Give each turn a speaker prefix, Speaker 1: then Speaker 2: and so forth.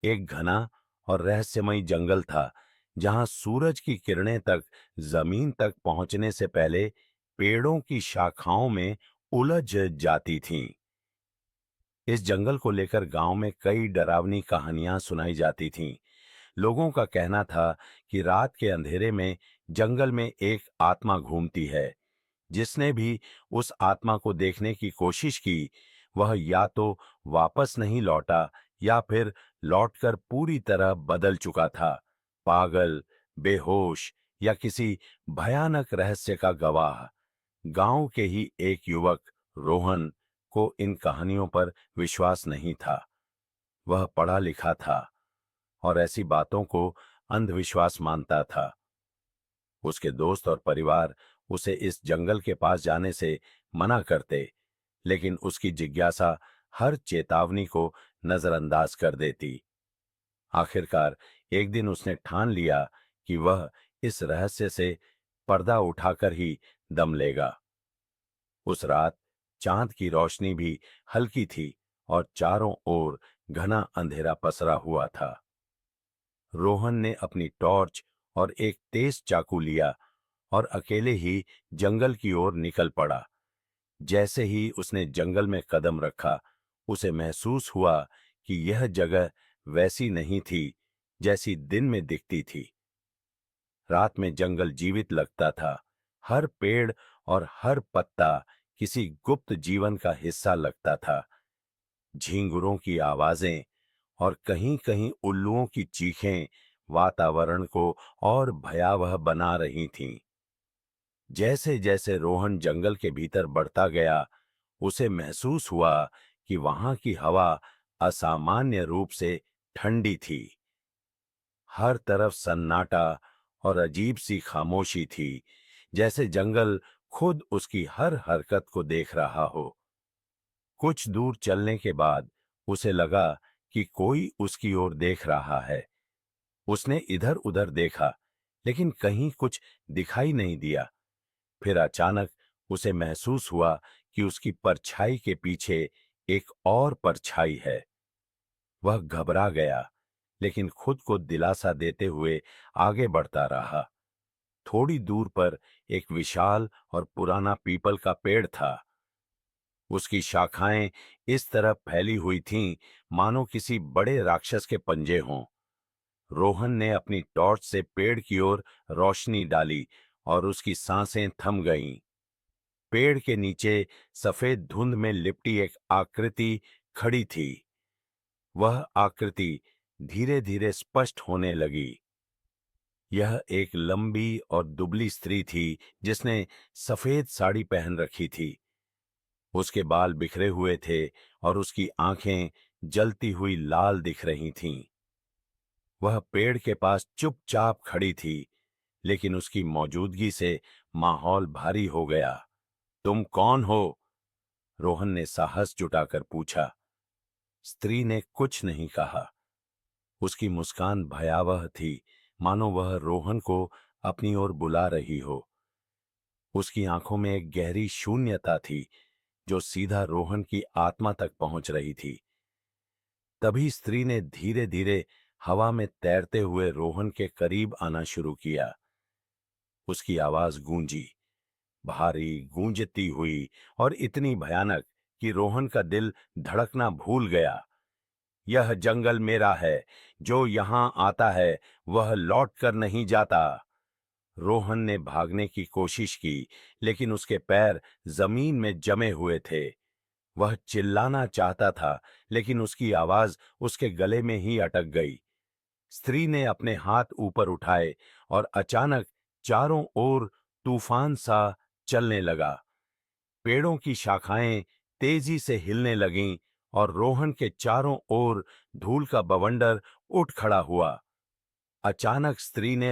Speaker 1: एक घना और रहस्यमयी जंगल था, जहां सूरज की किरणें तक जमीन तक पहुंचने से पहले पेड़ों की शाखाओं में उलझ जाती थीं। इस जंगल को लेकर गांव में कई डरावनी कहानियां सुनाई जाती थीं। लोगों का कहना था कि रात के अंधेरे में जंगल में एक आत्मा घूमती है। जिसने भी उस आत्मा को देखने की कोशिश की, वह या तो वापस नहीं लौटा या फिर लौटकर पूरी तरह बदल चुका था, पागल, बेहोश या किसी भयानक रहस्य का गवाह। गांव के ही एक युवक रोहन को इन कहानियों पर विश्वास नहीं था। वह पढ़ा लिखा था और ऐसी बातों को अंधविश्वास मानता था। उसके दोस्त और परिवार उसे इस जंगल के पास जाने से मना करते, लेकिन उसकी जिज्ञासा हर चेतावनी को नजरअंदाज कर देती। आखिरकार एक दिन उसने ठान लिया कि वह इस रहस्य से पर्दा उठाकर ही दम लेगा। उस रात चांद की रोशनी भी हल्की थी और चारों ओर घना अंधेरा पसरा हुआ था। रोहन ने अपनी टॉर्च और एक तेज चाकू लिया और अकेले ही जंगल की ओर निकल पड़ा। जैसे ही उसने जंगल में कदम रखा, उसे महसूस हुआ कि यह जगह वैसी नहीं थी जैसी दिन में दिखती थी। रात में जंगल जीवित लगता था। हर पेड़ और हर पत्ता किसी गुप्त जीवन का हिस्सा लगता था। झींगुरों की आवाजें और कहीं-कहीं उल्लुओं की चीखें वातावरण को और भयावह बना रही थीं। जैसे-जैसे रोहन जंगल के भीतर बढ़ता गया, उसे महसूस हुआ कि वहां की हवा असामान्य रूप से ठंडी थी। हर तरफ सन्नाटा और अजीब सी खामोशी थी, जैसे जंगल खुद उसकी हर हरकत को देख रहा हो। कुछ दूर चलने के बाद उसे लगा कि कोई उसकी ओर देख रहा है। उसने इधर-उधर देखा, लेकिन कहीं कुछ दिखाई नहीं दिया। फिर अचानक उसे महसूस हुआ कि उसकी परछाई के पीछे एक और परछाई है। वह घबरा गया, लेकिन खुद को दिलासा देते हुए आगे बढ़ता रहा। थोड़ी दूर पर एक विशाल और पुराना पीपल का पेड़ था। उसकी शाखाएं इस तरह फैली हुई थीं, मानो किसी बड़े राक्षस के पंजे हों। रोहन ने अपनी टॉर्च से पेड़ की ओर रोशनी डाली और उसकी सांसें थम गईं। पेड़ के नीचे सफेद धुंध में लिपटी एक आकृति खड़ी थी। वह आकृति धीरे-धीरे स्पष्ट होने लगी। यह एक लंबी और दुबली स्त्री थी, जिसने सफेद साड़ी पहन रखी थी। उसके बाल बिखरे हुए थे और उसकी आंखें जलती हुई लाल दिख रही थीं। वह पेड़ के पास चुपचाप खड़ी थी, लेकिन उसकी मौजूदगी से माहौल भारी हो गया। तुम कौन हो? रोहन ने साहस जुटाकर पूछा। स्त्री ने कुछ नहीं कहा। उसकी मुस्कान भयावह थी, मानो वह रोहन को अपनी ओर बुला रही हो। उसकी आंखों में एक गहरी शून्यता थी, जो सीधा रोहन की आत्मा तक पहुंच रही थी। तभी स्त्री ने धीरे-धीरे हवा में तैरते हुए रोहन के करीब आना शुरू किया। उसकी आवाज गूंजी, भारी, गूंजती हुई और इतनी भयानक कि रोहन का दिल धड़कना भूल गया। यह जंगल मेरा है। जो यहां आता है, वह लौट कर नहीं जाता। रोहन ने भागने की कोशिश की, लेकिन उसके पैर जमीन में जमे हुए थे। वह चिल्लाना चाहता था, लेकिन उसकी आवाज उसके गले में ही अटक गई। स्त्री ने अपने हाथ ऊपर उठाए और अचानक चारों ओर तूफान सा चलने लगा। पेड़ों की शाखाएं तेजी से हिलने लगीं और रोहन के चारों ओर धूल का बवंडर उठ खड़ा हुआ। अचानक स्त्री ने